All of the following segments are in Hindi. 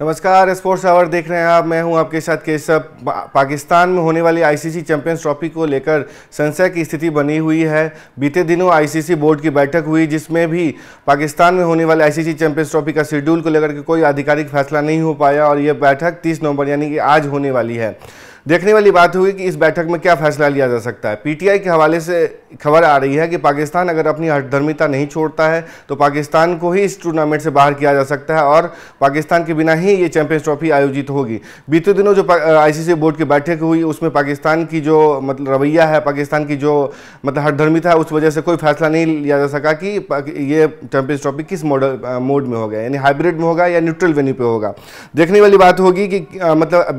नमस्कार, स्पोर्ट्स आवर देख रहे हैं आप। मैं हूं आपके साथ केशव। पाकिस्तान में होने वाली आईसीसी चैंपियंस ट्रॉफी को लेकर संशय की स्थिति बनी हुई है। बीते दिनों आईसीसी बोर्ड की बैठक हुई, जिसमें भी पाकिस्तान में होने वाले आईसीसी चैंपियंस ट्रॉफी का शेड्यूल को लेकर के कोई आधिकारिक फैसला नहीं हो पाया और ये बैठक 30 नवंबर यानी कि आज होने वाली है। देखने वाली बात होगी कि इस बैठक में क्या फैसला लिया जा सकता है। पीटीआई के हवाले से खबर आ रही है कि पाकिस्तान अगर अपनी हठधर्मिता नहीं छोड़ता है तो पाकिस्तान को ही इस टूर्नामेंट से बाहर किया जा सकता है और पाकिस्तान के बिना ही ये चैंपियंस ट्रॉफी आयोजित होगी। बीते दिनों जो आईसीसी बोर्ड की बैठक हुई उसमें पाकिस्तान की जो रवैया है, पाकिस्तान की जो हठधर्मिता है, उस वजह से कोई फैसला नहीं लिया जा सका कि ये चैंपियंस ट्रॉफी किस मोड में होगा, यानी हाइब्रिड में होगा या न्यूट्रल वेन्यू पे होगा। देखने वाली बात होगी कि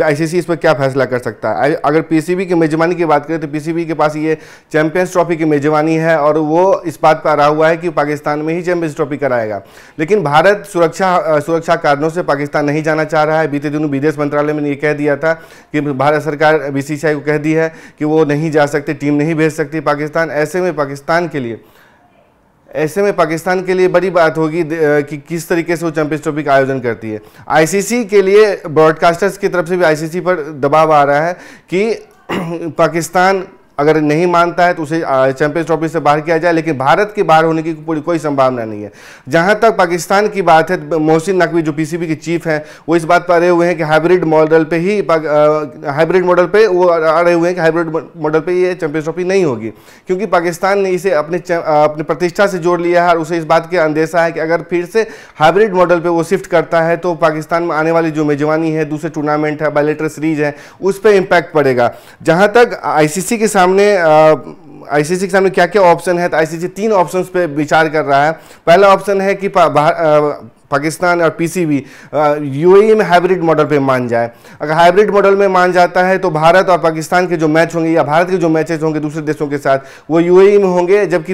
आईसीसी इस पर क्या फैसला कर सकता है। अगर पीसीबी की मेजबानी की बात करें तो पीसीबी के पास ये चैंपियंस ट्रॉफी की मेजबानी है और वो इस बात पर आ हुआ है कि पाकिस्तान में ही चैंपियंस ट्रॉफी कराएगा। लेकिन भारत सुरक्षा कारणों से पाकिस्तान नहीं जाना चाह रहा है। बीते दिनों विदेश मंत्रालय में ये कह दिया था कि भारत सरकार बीसीसीआई को कह दी है कि वो नहीं जा सकते, टीम नहीं भेज सकती पाकिस्तान। ऐसे में पाकिस्तान के लिए बड़ी बात होगी कि किस तरीके से वो चैंपियंस ट्रॉफी का आयोजन करती है। आईसीसी के लिए ब्रॉडकास्टर्स की तरफ से भी आईसीसी पर दबाव आ रहा है कि पाकिस्तान अगर नहीं मानता है तो उसे चैंपियंस ट्रॉफी से बाहर किया जाए, लेकिन भारत के बाहर होने की कोई संभावना नहीं है। जहां तक पाकिस्तान की बात है, मोहसिन नकवी जो पीसीबी के चीफ हैं वो इस बात पर अड़े हुए हैं कि हाइब्रिड मॉडल पे वो अड़े हुए हैं कि हाइब्रिड मॉडल पे ये चैंपियंस ट्रॉफी नहीं होगी, क्योंकि पाकिस्तान ने इसे अपने प्रतिष्ठा से जोड़ लिया है और उसे इस बात के अंदेशा है कि अगर फिर से हाइब्रिड मॉडल पर वो शिफ्ट करता है तो पाकिस्तान में आने वाली जो मेजबानी है, दूसरे टूर्नामेंट है, बायलैटरल सीरीज है, उस पर इम्पैक्ट पड़ेगा। जहाँ तक आईसीसी के सामने क्या क्या ऑप्शन है, तो आईसीसी 3 ऑप्शंस पे विचार कर रहा है। पहला ऑप्शन है कि पाकिस्तान और पीसीबी यूएई में हाइब्रिड मॉडल पे मान जाए। अगर हाइब्रिड मॉडल में मान जाता है तो भारत और पाकिस्तान के जो मैच होंगे या भारत के जो मैचेस होंगे दूसरे देशों के साथ वो यूएई में होंगे, जबकि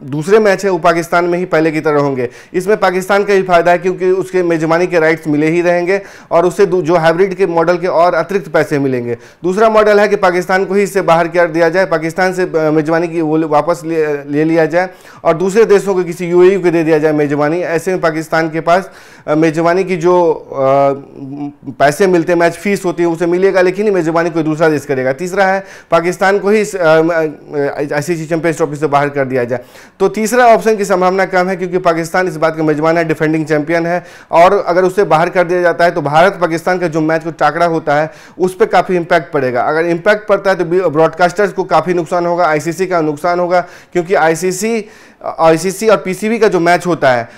दूसरे मैच है वो पाकिस्तान में ही पहले की तरह होंगे। इसमें पाकिस्तान का ही फायदा है क्योंकि उसके मेजबानी के राइट्स मिले ही रहेंगे और उससे जो हाइब्रिड के मॉडल के और अतिरिक्त पैसे मिलेंगे। दूसरा मॉडल है कि पाकिस्तान को ही इससे बाहर कर दिया जाए, पाकिस्तान से मेजबानी की वो वापस ले लिया जाए और दूसरे देशों को किसी यूएई को दे दिया जाए मेजबानी। ऐसे में पाकिस्तान के पास मेजबानी की जो पैसे मिलते हैं, मैच फीस होती है, उसे मिलेगा, लेकिन मेजबानी कोई दूसरा देश करेगा। तीसरा है पाकिस्तान को ही आईसीसी चैंपियंस ट्रॉफी से बाहर कर दिया जाए। तो तीसरा ऑप्शन की संभावना कम है क्योंकि पाकिस्तान इस बात का मेजबान है, डिफेंडिंग चैंपियन है और अगर उसे बाहर कर दिया जाता है तो भारत पाकिस्तान का जो मैच को टाकरा होता है उस पर काफ़ी इंपैक्ट पड़ेगा। अगर इंपैक्ट पड़ता है तो ब्रॉडकास्टर्स को काफ़ी नुकसान होगा, आईसीसी का नुकसान होगा, क्योंकि आईसीसी और पीसीबी का जो मैच होता है,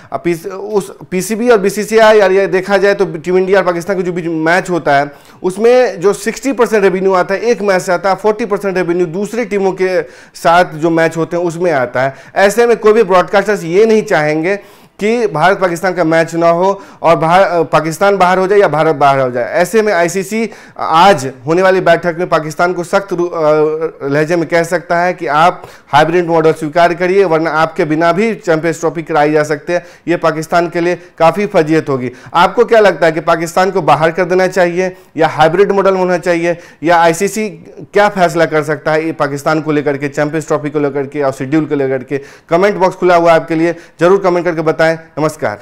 उस पीसीबी और बीसीसीआई यार ये देखा जाए तो टीम इंडिया और पाकिस्तान का जो भी मैच होता है उसमें जो 60% रेवेन्यू आता है एक मैच से आता है, 40% रेवेन्यू दूसरी टीमों के साथ जो मैच होते हैं उसमें आता है। ऐसे में कोई भी ब्रॉडकास्टर्स ये नहीं चाहेंगे कि भारत पाकिस्तान का मैच ना हो और पाकिस्तान बाहर हो जाए या भारत बाहर हो जाए। ऐसे में आईसीसी आज होने वाली बैठक में पाकिस्तान को सख्त लहजे में कह सकता है कि आप हाइब्रिड मॉडल स्वीकार करिए, वरना आपके बिना भी चैंपियंस ट्रॉफी कराई जा सकते हैं। ये पाकिस्तान के लिए काफ़ी फजीहत होगी। आपको क्या लगता है कि पाकिस्तान को बाहर कर देना चाहिए या हाइब्रिड मॉडल होना चाहिए, या आईसीसी क्या फैसला कर सकता है पाकिस्तान को लेकर के, चैंपियंस ट्रॉफी को लेकर के और शेड्यूल को लेकर के? कमेंट बॉक्स खुला हुआ है आपके लिए, जरूर कमेंट करके बताएं। नमस्कार।